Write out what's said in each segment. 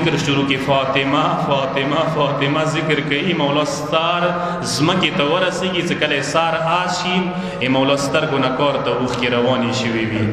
ذکر شروع کی فاطمه فاطمه فاطمه ذکر کوي مولا ستار زمکې ته ورسېږي چې کله سار آس شي مولا سترګو نه کار ته اوښکې روانې شوي وي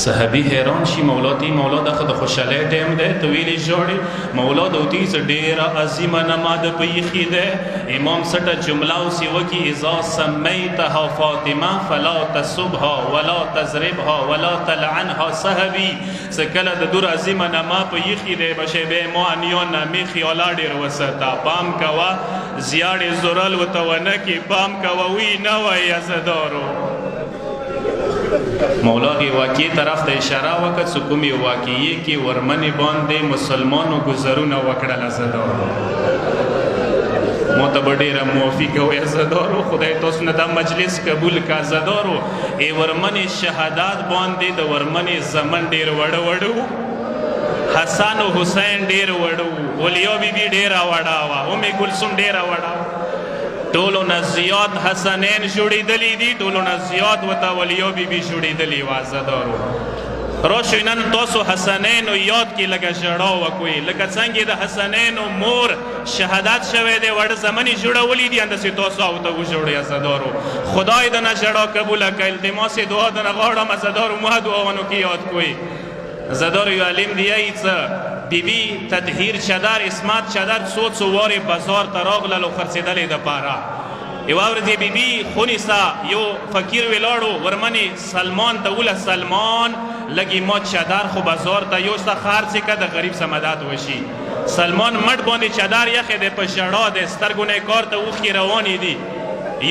صحابي حیران شي مولا ته مولا دغه د خوشحالۍ ټایم دی ته ولې ژاړې مولا د ورته چې ډېره عظیمه نماده په ایښې دی امام سټه جمله اوسې وکړي اذا سمیتها فاطمه فلا تسبها ولا تضربها ولا تلعنها صحابي چې کله د دور عظیمه نما په ایښې دی بشی به معنیان نامې خیاله ډېر وساته پام کوه زیاړې زورل ورته ونه کړي پام کوه وی نه وایي عزادارو مولا غي واقعي طرف ته اشاره وکړه چې کومې واقعي کې ورمنې باندې مسلمانو ګذرونه وکړل عزادارو مو ته به ډېره موافقه وي عزادارو خدای تاسو نه دا مجلس قبول که عزادارو ای ورمنې شهادت باندې د ورمنې زمن ډېر وړه وړه حسن و حسین ډېر وړه ولیا بیبي ډېره وړه وه ام کلثوم ډېره وړه ټولو نه زیات حسنین جوړېدلي دي ټولو نه زیات ورته ولیا بیبي جوړېدلي وه عزادارو راشئ نن تاسو حسنینو یاد کې لږه ژړا وکړئ لکه څنګه د حسنینو مور شهادت شوی دی وړه زمنې جوړولي دي همداسې تاسو او ته وژړئ عزادارو خدای د نه ژړا قبوله کړه التماس دعا د نه غواړم عزادارو ما دعاوانو کې یاد کړئ عزادارو یو عالم دی څه بیبي تطهیر چادر اسمت چادر څو څو وارې بازار ته راغلل او خرڅېدلې دپاره یوه ورځ بیبي خونیسه یو فقیر ولاړو ورمنې سلمان ته وله سلمان لږې ما چادر خو بازار ته یوسته خرڅې که د غریب څه مدد وشي سلمان مټ باندې چادر یخې دی په ژړا دی سترګو نه یې کار ته اوښکې روانې دي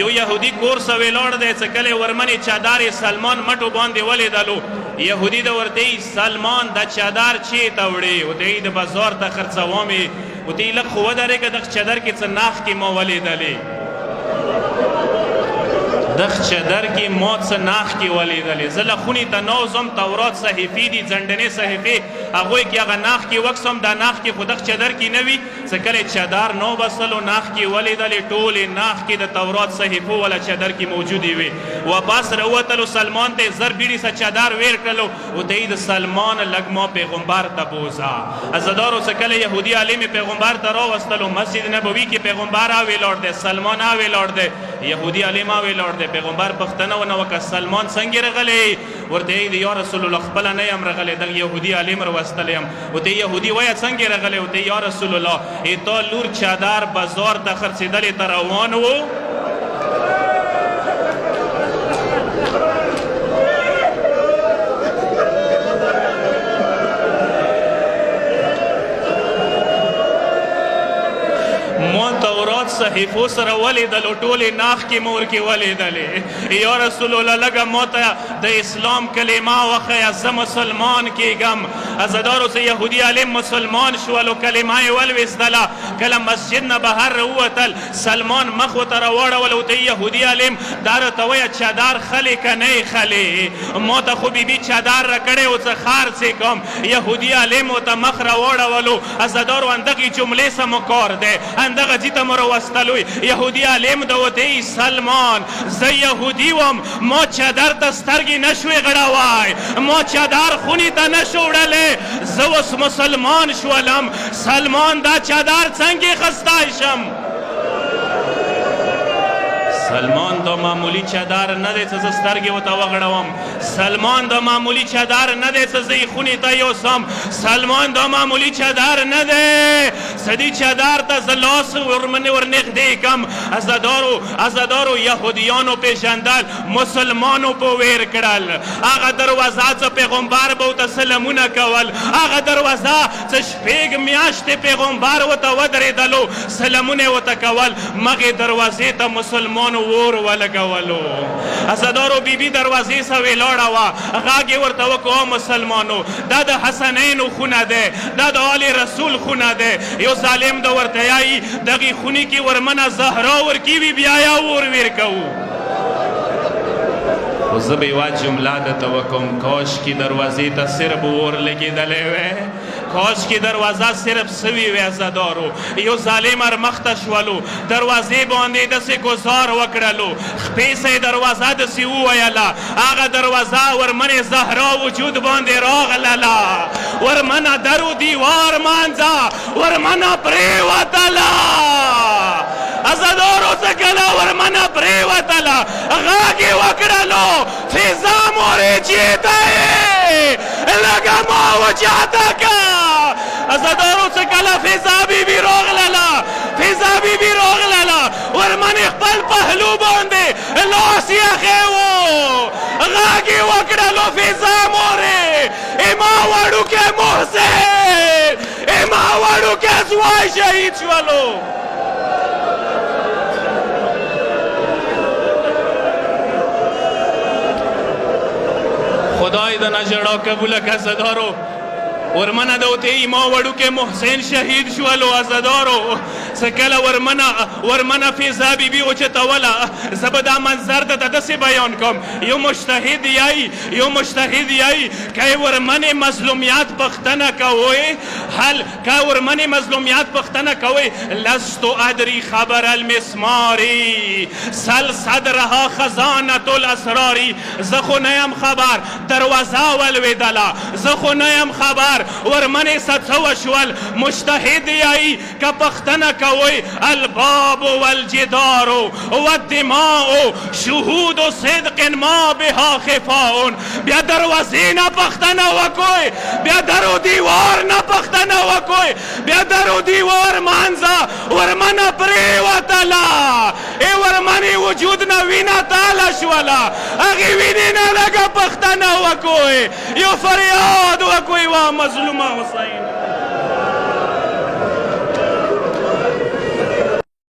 یو یهودي کور څه ولاړ دی چې کله ورمنې چادر یې سلمان مټو باندې ولیدلو یهودي د ورته سلمان دا چادر چېرته وړې ورته د بازار ته خرڅوم یې ورته لږ خو ودرېږه دغه چادر کې څه ناخ کې ما ولیدلې دغ چادر کې ما څه ناخ کې ولیدلې زه له خونې ته نوځم تورات صحیفې دي ځنډنې صحیفې هغوی کې هغه ناخ کې وکسم دا ناخ کې خو دغ چادر کې نه وي څه کله چادر نو بسلو ناخ کې ولیدلې ټولې ناخ کې د تورات صحیفو والا چادر کې موجودې وي واپس راوتلو سلمان ته زر بیړي څه چادر ویر کړلو ورته یې د سلمان لږ ما پیغمبر ته بوځه عزادارو څه کله یهودي عالم پیغمبر ته راوستلو مسجد نبوي کې پیغمبر راویلاړ دی سلمان راویلاړ دی یهودي عالم راویلاړ دی پیغمبر پوښتنه ونه وکړه سلمان څنګه رغلی ورته یې یا رسول الله خپله نه یم رغلی دغه یهودي عالم راوستلی یم ورته یهودي وایه څنګه رغلی ورته یا رسول الله ای تا لور چادر بازار ته خرڅېدلې ته روان و تورات صحیفو سره ولیدلو ټولې ناخ کې مور کې ولیدلې یا رسول الله لږه ما ته د اسلام کلمه وښیه زه مسلمان کېږم عزادارو زه یهودي عالم مسلمان شولو کلمه یې ولویستله کله مسجد نه بهر راووتل سلمان مخ ورته راواړول ورته یهودي عالم دا راته وایه چادر خلې که نه یې خلې ما ته خو بیبي چادر راکړی و څه خرڅې کوم یهودي عالم ورته مخ راواړولو عزادارو همدغې جملې څه مو کار دی همدغه ځي ته مو راوستلوی یهودي عالم ده ورته ای سلمان زه یهودي وم ما چادر ته سترګې نشوې غړوی ما چادر خونې ته نشو وړلی زه اوس مسلمان شولم سلمان دا چادر څنګه اخیستی شم سلمان دا معمولی چادر نه دی چې زه سترګې ورته وغړوم سلمان دا معمولی چادر نه دی چې زه یې خونې ته یوسم سلمان دا معمولی چادر نه دی څه دې چادر ته زه لاس ورنږدې کړم عزادارو یهودیانو پېژندل مسلمانو په ویر کړل هغه دروازه چې پیغمبر به ورته سلامونه کول هغه دروازه چې شپږ میاشتې پیغمبر ورته ودرېدلو سلامونه یې ورته کول مغې دروازې ته مسلمانو اور ولګولو عزادارو بیبي دروازې څه ولاړه وه غږ یې ورته وکړو مسلمانو دا د حسنینو خونه دی دا د آل رسول خونه دی یو ظالم د ورته یایي دغې خونې کې ورمنه زهرا ورکوي بیا یا اور ویر کوو خو زه به یوه جمله درته وکړم کاشکې دروازې ته صرف اور لګېدلی وی کاش کې دروازه صرف سوي وې عزادارو یو ظالم مخته شولو دروازې باندې داسې ګزار وکړلو خپې سه دروازه داسې وویله هغه دروازه ورمنې زهرا وجود باندې راغلله ورمنه درو دیوار مانځه ورمنه پرېوتله عزادارو څه کله ورمنه پرېوتله غږ یې وکړلو فضا مورې چېرته یې لږه ما وچاته که عزادارو څه کله فضا بیبي راغلله فضا بیبي راغلله ورمنې خپل پهلو باندې لاس یخی و غږ یې وکړلو فضا مورې اما وړوکی محسن اما وړوکی زوی شهید شولو خدای د نجړا قبوله که عزادارو ورمنه د وتې ما وړوکی محسن شهید شولو عزادارو څه کله ورمنه فضا بیبي اوچتوله زه به دا منظر درته داسې بیان کوم یو مجتهد یی که ورمنې مظلومیت پختنه کوئ که ورمنې مظلومیت پختنه کوئ لست ادري خبر المسماری سل صدرها خزانة الاسرار زه خو نه یم خبر دروازه ولوېدله زه خو نه یم خبر ورمنې څه وشول مجتهد یی که پختنه کوئ الباب والجدار والدماء شهود صدق ما بها خفاء بیا دروازې نه پختنه وکوئ بیا درو دیوار نه پختنه وکوئ بیا درو دیوار مانځه ورمنه پرېوتله ای ورمنې وجود نه وینه تاله شوله هغې وینې نه لږه پختنه وکوئ یو فریاد وکوئ وا مظلومه حسین